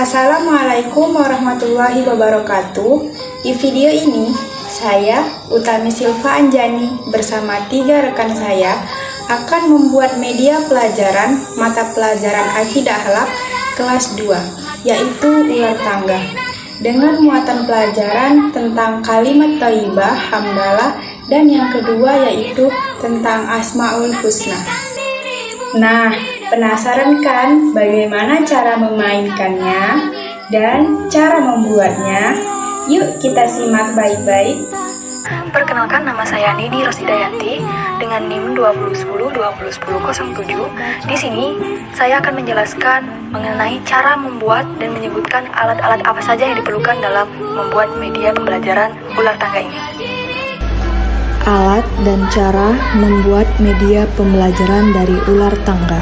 Assalamualaikum warahmatullahi wabarakatuh. Di video ini, saya, Utami Silva Anjani, bersama 3 rekan saya akan membuat media pelajaran mata pelajaran Akidah Akhlak kelas 2, yaitu ular tangga, dengan muatan pelajaran tentang kalimat thayyibah, hamdalah, dan yang kedua yaitu tentang Asmaul Husna. Nah, penasaran kan bagaimana cara memainkannya dan cara membuatnya? Yuk kita simak baik-baik. Perkenalkan, nama saya Nini Rosidayanti dengan NIM 2010-2010-07. Di sini saya akan menjelaskan mengenai cara membuat dan menyebutkan alat-alat apa saja yang diperlukan dalam membuat media pembelajaran ular tangga ini. Alat dan cara membuat media pembelajaran dari ular tangga.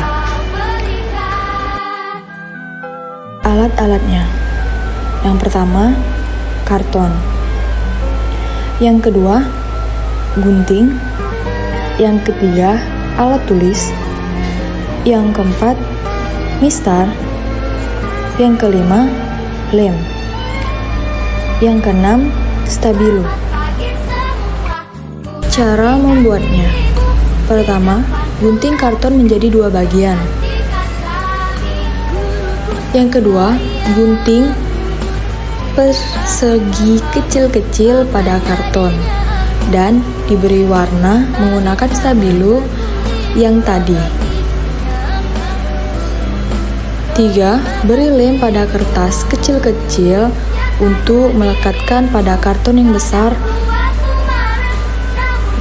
Alat-alatnya. Yang pertama, karton. Yang kedua, gunting. Yang ketiga, alat tulis. Yang keempat, mistar. Yang kelima, lem. Yang keenam, stabilo. Cara membuatnya. Pertama, gunting karton menjadi 2 bagian. Yang kedua, gunting persegi kecil-kecil pada karton dan diberi warna menggunakan stabilo yang tadi. 3. Beri lem pada kertas kecil-kecil untuk melekatkan pada karton yang besar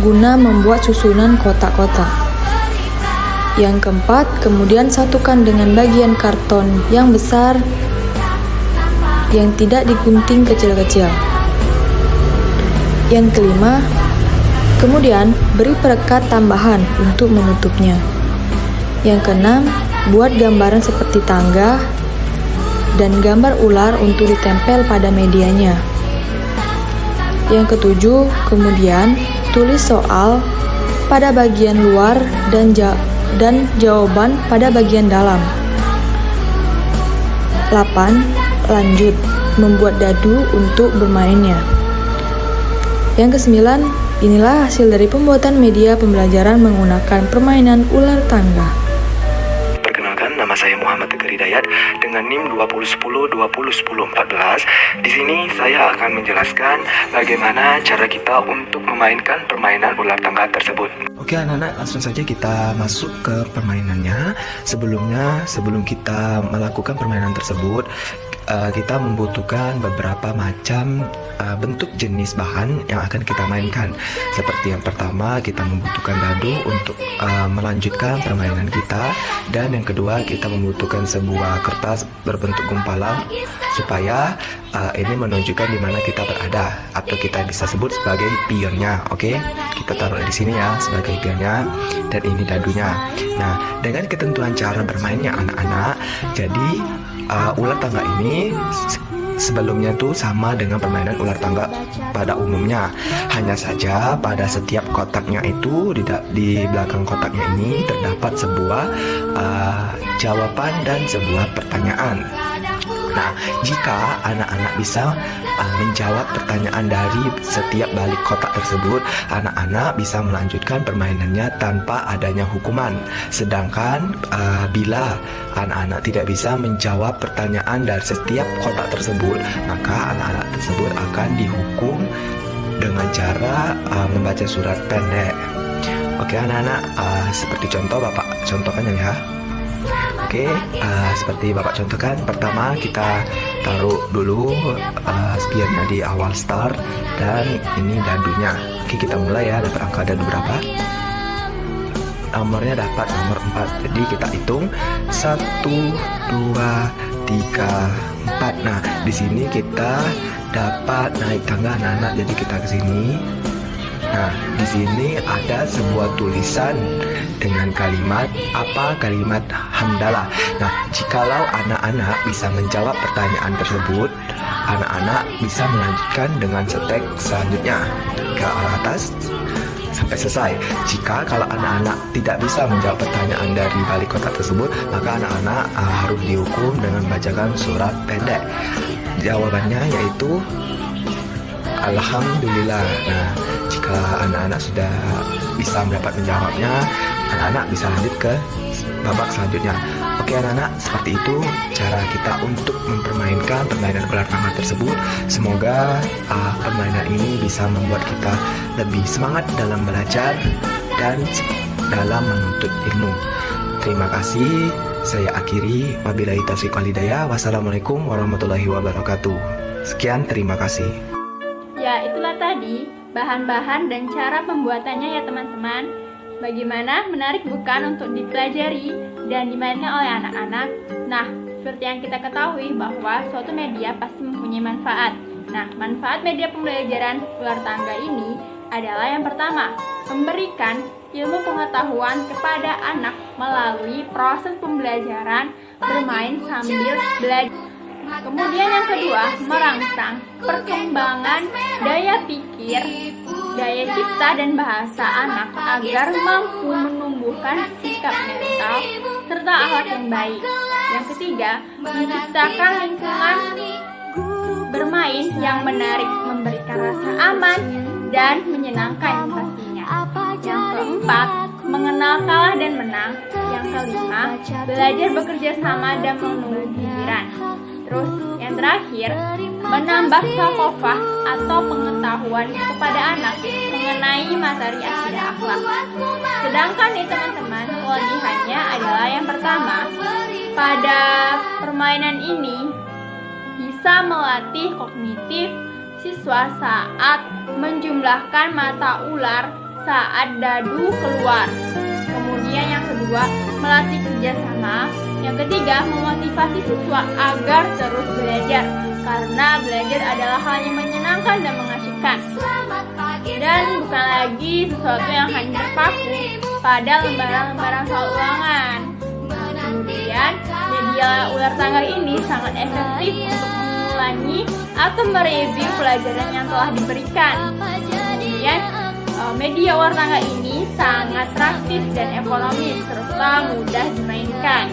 guna membuat susunan kotak-kotak. Yang keempat, kemudian satukan dengan bagian karton yang besar yang tidak digunting kecil-kecil. Yang kelima, kemudian beri perekat tambahan untuk menutupnya. Yang keenam, buat gambaran seperti tangga dan gambar ular untuk ditempel pada medianya. Yang ketujuh, kemudian tulis soal pada bagian luar dan jawaban pada bagian dalam. 8. Lanjut, membuat dadu untuk bermainnya. Yang kesembilan, inilah hasil dari pembuatan media pembelajaran menggunakan permainan ular tangga. Perkenalkan, nama saya Muhammad Tegar Hidayat dengan NIM 2010-2010-14. Di sini saya akan menjelaskan bagaimana cara kita untuk memainkan permainan ular tangga tersebut. Oke anak-anak, langsung saja kita masuk ke permainannya. Sebelum kita melakukan permainan tersebut, kita membutuhkan beberapa macam bentuk jenis bahan yang akan kita mainkan. Seperti yang pertama, kita membutuhkan dadu untuk melanjutkan permainan kita, dan yang kedua kita membutuhkan sebuah kertas berbentuk gumpalan supaya ini menunjukkan di mana kita berada, atau kita bisa sebut sebagai pionnya. Oke, kita taruh di sini ya sebagai pionnya, dan ini dadunya. Nah, dengan ketentuan cara bermainnya anak-anak, jadi ular tangga ini sebelumnya tuh sama dengan permainan ular tangga pada umumnya. Hanya saja pada setiap kotaknya itu di belakang kotaknya ini terdapat sebuah jawaban dan sebuah pertanyaan. Nah, jika anak-anak bisa menjawab pertanyaan dari setiap balik kotak tersebut, anak-anak bisa melanjutkan permainannya tanpa adanya hukuman. Sedangkan bila anak-anak tidak bisa menjawab pertanyaan dari setiap kotak tersebut, maka anak-anak tersebut akan dihukum dengan cara membaca surat pendek. Oke anak-anak, seperti contoh Bapak contohkan ya. Oke, seperti Bapak contohkan, pertama kita taruh dulu spionnya di awal start, dan ini dadunya. Oke, kita mulai ya. Dapat angka dadu berapa? Nomornya dapat nomor 4. Jadi kita hitung 1, 2, 3, 4. Nah, di sini kita dapat naik tangga anak-anak. Jadi kita ke sini. Nah, di sini ada sebuah tulisan dengan kalimat kalimat hamdalah. Nah, jikalau anak-anak bisa menjawab pertanyaan tersebut, anak-anak bisa melanjutkan dengan step selanjutnya ke atas sampai selesai. Jika kalau anak-anak tidak bisa menjawab pertanyaan dari balik kotak tersebut, maka anak-anak harus dihukum dengan membacakan surat pendek. Jawabannya yaitu Alhamdulillah. Nah, jika anak-anak sudah bisa mendapat menjawabnya, anak-anak bisa lanjut ke babak selanjutnya. Oke anak-anak, seperti itu cara kita untuk mempermainkan permainan ular tangga tersebut. Semoga permainan ini bisa membuat kita lebih semangat dalam belajar dan dalam menuntut ilmu. Terima kasih. Saya akhiri. Wabillahi taufiq wal hidayah. Wassalamualaikum warahmatullahi wabarakatuh. Sekian, terima kasih. Ya, itulah tadi bahan-bahan dan cara pembuatannya ya teman-teman. Bagaimana, menarik bukan untuk dipelajari dan dimainkan oleh anak-anak? Nah, seperti yang kita ketahui bahwa suatu media pasti mempunyai manfaat. Nah, manfaat media pembelajaran ular tangga ini adalah yang pertama, memberikan ilmu pengetahuan kepada anak melalui proses pembelajaran bermain sambil belajar. Kemudian yang kedua, merangsang perkembangan daya pikir, daya cipta dan bahasa anak agar mampu menumbuhkan sikap mental serta akhlak yang baik. Yang ketiga, menciptakan lingkungan bermain yang menarik, memberikan rasa aman dan menyenangkan pastinya. Yang keempat, mengenal kalah dan menang. Yang kelima, belajar bekerja sama dan menunggu giliran. Terus yang terakhir, menambah thaqafah atau pengetahuan kepada anak mengenai materi akidah akhlak. Sedangkan nih teman-teman, kelebihannya adalah yang pertama, pada permainan ini bisa melatih kognitif siswa saat menjumlahkan mata ular saat dadu keluar. Kemudian yang kedua, melatih kerjasama. Yang ketiga, memotivasi siswa agar terus belajar, karena belajar adalah hal yang menyenangkan dan mengasyikan. Dan bukan lagi sesuatu yang hanya terpaku pada lembaran-lembaran soal ulangan. Kemudian, media ular tangga ini sangat efektif untuk mengulangi atau mereview pelajaran yang telah diberikan. Kemudian, media ular tangga ini sangat praktis dan ekonomis serta mudah dimainkan.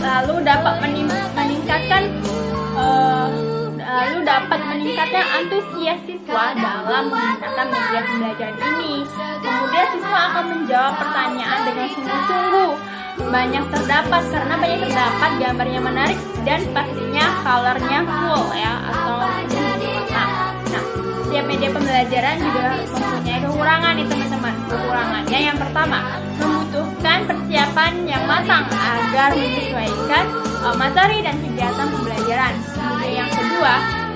Lalu dapat meningkatkan antusias siswa dalam menggunakan media pembelajaran ini. Kemudian siswa akan menjawab pertanyaan dengan sungguh-sungguh. Banyak terdapat gambarnya menarik dan pastinya colornya full ya, atau warna. Nah, setiap media pembelajaran juga mempunyai kekurangan nih teman-teman. Kekurangannya yang pertama, membutuhkan persiapan yang matang agar menyesuaikan materi dan kegiatan pembelajaran. Kemudian yang kedua,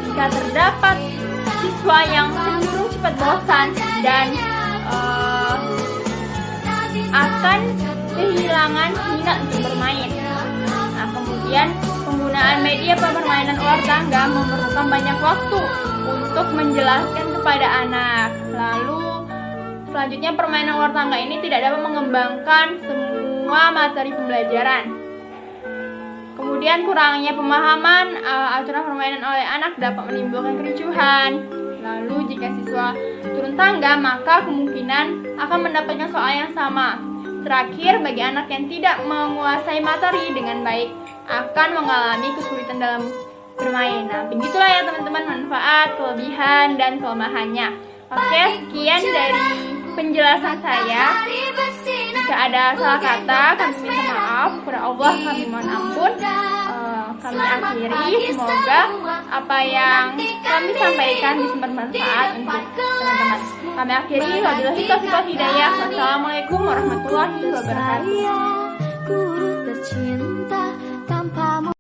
jika terdapat siswa yang cenderung cepat bosan dan akan kehilangan minat untuk bermain. Nah, kemudian penggunaan media permainan ular tangga memerlukan banyak waktu untuk menjelaskan kepada anak. Lalu selanjutnya, permainan ular tangga ini tidak dapat mengembangkan semua materi pembelajaran. Kemudian kurangnya pemahaman aturan permainan oleh anak dapat menimbulkan kericuhan. Lalu jika siswa turun tangga, maka kemungkinan akan mendapatkan soal yang sama. Terakhir, bagi anak yang tidak menguasai materi dengan baik akan mengalami kesulitan dalam bermain. Nah, begitulah ya teman-teman manfaat, kelebihan, dan kelemahannya. Oke, sekian dari penjelasan saya. Jika ada salah kata, kami minta maaf. Kepada Allah kami mohon ampun. Kami akhiri. Semoga apa yang kami sampaikan bisa bermanfaat untuk teman-teman. Kami akhiri. Wabillahi taufiq wal hidayah. Wassalamualaikum warahmatullahi wabarakatuh.